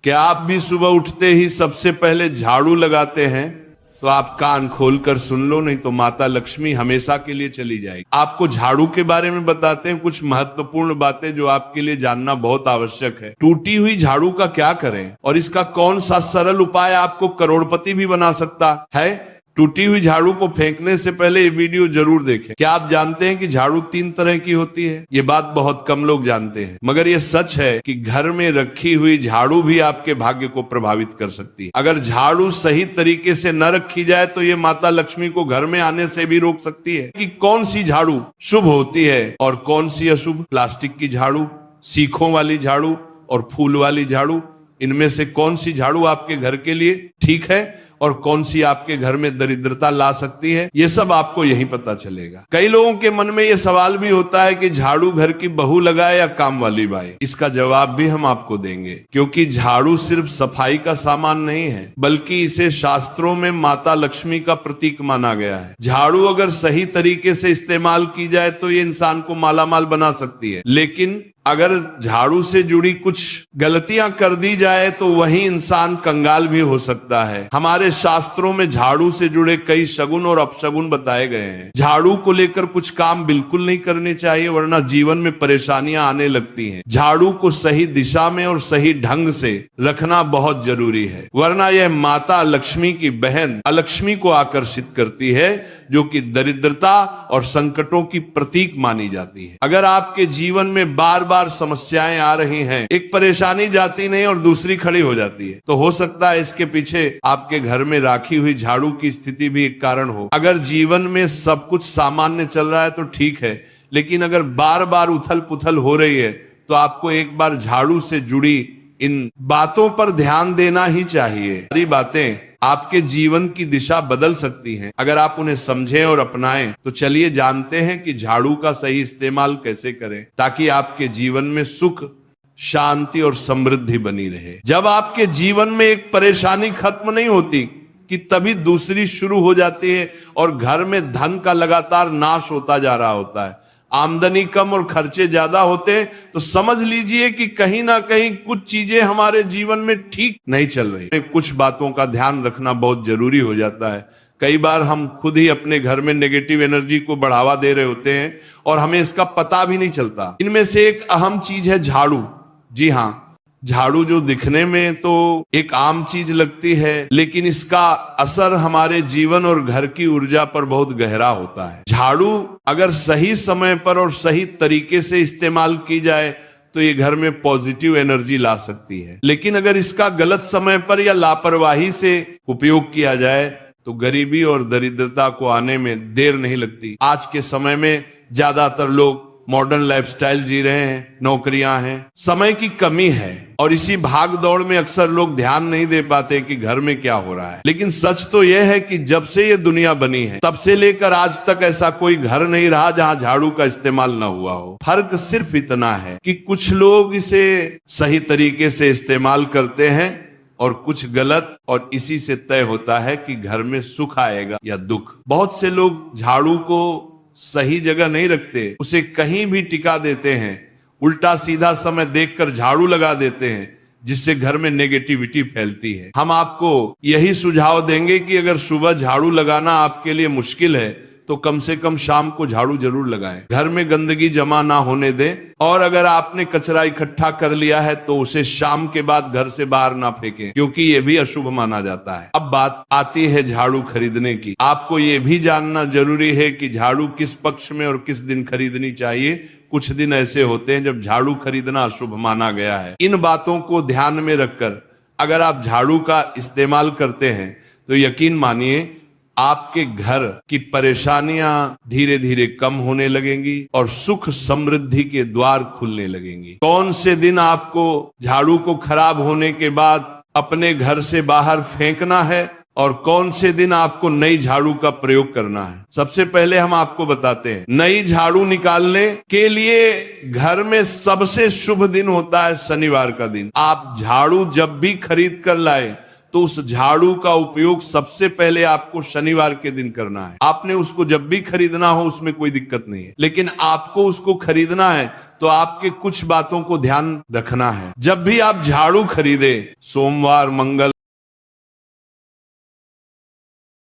क्या आप भी सुबह उठते ही सबसे पहले झाड़ू लगाते हैं? तो आप कान खोलकर सुन लो, नहीं तो माता लक्ष्मी हमेशा के लिए चली जाएगी। आपको झाड़ू के बारे में बताते हैं कुछ महत्वपूर्ण बातें जो आपके लिए जानना बहुत आवश्यक है। टूटी हुई झाड़ू का क्या करें और इसका कौन सा सरल उपाय आपको करोड़पति भी बना सकता है। टूटी हुई झाड़ू को फेंकने से पहले ये वीडियो जरूर देखें। क्या आप जानते हैं कि झाड़ू 3 तरह की होती है? ये बात बहुत कम लोग जानते हैं, मगर ये सच है कि घर में रखी हुई झाड़ू भी आपके भाग्य को प्रभावित कर सकती है। अगर झाड़ू सही तरीके से न रखी जाए तो ये माता लक्ष्मी को घर में आने से भी रोक सकती है। कि कौन सी झाड़ू शुभ होती है और कौन सी अशुभ? प्लास्टिक की झाड़ू, सीखों वाली झाड़ू और फूल वाली झाड़ू, इनमें से कौन सी झाड़ू आपके घर के लिए ठीक है और कौन सी आपके घर में दरिद्रता ला सकती है? ये सब आपको यही पता चलेगा। कई लोगों के मन में ये सवाल भी होता है कि झाड़ू घर की बहू लगाए या काम वाली बाई। इसका जवाब भी हम आपको देंगे, क्योंकि झाड़ू सिर्फ सफाई का सामान नहीं है, बल्कि इसे शास्त्रों में माता लक्ष्मी का प्रतीक माना गया है। झाड़ू अगर सही तरीके से इस्तेमाल की जाए तो ये इंसान को मालामाल बना सकती है, लेकिन अगर झाड़ू से जुड़ी कुछ गलतियां कर दी जाए तो वही इंसान कंगाल भी हो सकता है। हमारे शास्त्रों में झाड़ू से जुड़े कई शगुन और अपशगुन बताए गए हैं। झाड़ू को लेकर कुछ काम बिल्कुल नहीं करने चाहिए, वरना जीवन में परेशानियां आने लगती हैं। झाड़ू को सही दिशा में और सही ढंग से रखना बहुत जरूरी है, वरना यह माता लक्ष्मी की बहन अलक्ष्मी को आकर्षित करती है, जो कि दरिद्रता और संकटों की प्रतीक मानी जाती है। अगर आपके जीवन में बार बार समस्याएं आ रही हैं, एक परेशानी जाती नहीं और दूसरी खड़ी हो जाती है, तो हो सकता है इसके पीछे आपके घर में राखी हुई झाड़ू की स्थिति भी एक कारण हो। अगर जीवन में सब कुछ सामान्य चल रहा है तो ठीक है, लेकिन अगर बार बार उथल पुथल हो रही है तो आपको एक बार झाड़ू से जुड़ी इन बातों पर ध्यान देना ही चाहिए। सारी बातें आपके जीवन की दिशा बदल सकती हैं अगर आप उन्हें समझें और अपनाएं। तो चलिए जानते हैं कि झाड़ू का सही इस्तेमाल कैसे करें ताकि आपके जीवन में सुख, शांति और समृद्धि बनी रहे। जब आपके जीवन में एक परेशानी खत्म नहीं होती कि तभी दूसरी शुरू हो जाती है और घर में धन का लगातार नाश होता जा रहा होता है। आमदनी कम और खर्चे ज्यादा होते हैं तो समझ लीजिए कि कहीं ना कहीं कुछ चीजें हमारे जीवन में ठीक नहीं चल रही। कुछ बातों का ध्यान रखना बहुत जरूरी हो जाता है। कई बार हम खुद ही अपने घर में नेगेटिव एनर्जी को बढ़ावा दे रहे होते हैं और हमें इसका पता भी नहीं चलता। इनमें से एक अहम चीज है झाड़ू। जी हाँ, झाड़ू जो दिखने में तो एक आम चीज लगती है, लेकिन इसका असर हमारे जीवन और घर की ऊर्जा पर बहुत गहरा होता है। झाड़ू अगर सही समय पर और सही तरीके से इस्तेमाल की जाए तो ये घर में पॉजिटिव एनर्जी ला सकती है, लेकिन अगर इसका गलत समय पर या लापरवाही से उपयोग किया जाए तो गरीबी और दरिद्रता को आने में देर नहीं लगती। आज के समय में ज्यादातर लोग मॉडर्न लाइफस्टाइल जी रहे हैं, नौकरियां हैं, समय की कमी है और इसी भाग दौड़ में अक्सर लोग ध्यान नहीं दे पाते कि घर में क्या हो रहा है। लेकिन सच तो यह है कि जब से ये दुनिया बनी है तब से लेकर आज तक ऐसा कोई घर नहीं रहा जहां झाड़ू का इस्तेमाल न हुआ हो। फर्क सिर्फ इतना है कि कुछ लोग इसे सही तरीके से इस्तेमाल करते हैं और कुछ गलत, और इसी से तय होता है कि घर में सुख आएगा या दुख। बहुत से लोग झाड़ू को सही जगह नहीं रखते, उसे कहीं भी टिका देते हैं, उल्टा सीधा समय देखकर झाड़ू लगा देते हैं, जिससे घर में नेगेटिविटी फैलती है। हम आपको यही सुझाव देंगे कि अगर सुबह झाड़ू लगाना आपके लिए मुश्किल है तो कम से कम शाम को झाड़ू जरूर लगाएं। घर में गंदगी जमा ना होने दें, और अगर आपने कचरा इकट्ठा कर लिया है तो उसे शाम के बाद घर से बाहर ना फेंकें, क्योंकि ये भी अशुभ माना जाता है। अब बात आती है झाड़ू खरीदने की। आपको ये भी जानना जरूरी है कि झाड़ू किस पक्ष में और किस दिन खरीदनी चाहिए। कुछ दिन ऐसे होते हैं जब झाड़ू खरीदना अशुभ माना गया है। इन बातों को ध्यान में रखकर अगर आप झाड़ू का इस्तेमाल करते हैं तो यकीन मानिए आपके घर की परेशानियां धीरे धीरे कम होने लगेंगी और सुख समृद्धि के द्वार खुलने लगेंगी। कौन से दिन आपको झाड़ू को खराब होने के बाद अपने घर से बाहर फेंकना है और कौन से दिन आपको नई झाड़ू का प्रयोग करना है, सबसे पहले हम आपको बताते हैं। नई झाड़ू निकालने के लिए घर में सबसे शुभ दिन होता है शनिवार का दिन। आप झाड़ू जब भी खरीद कर लाए तो उस झाड़ू का उपयोग सबसे पहले आपको शनिवार के दिन करना है। आपने उसको जब भी खरीदना हो उसमें कोई दिक्कत नहीं है, लेकिन आपको उसको खरीदना है तो आपके कुछ बातों को ध्यान रखना है। जब भी आप झाड़ू खरीदे, सोमवार, मंगल,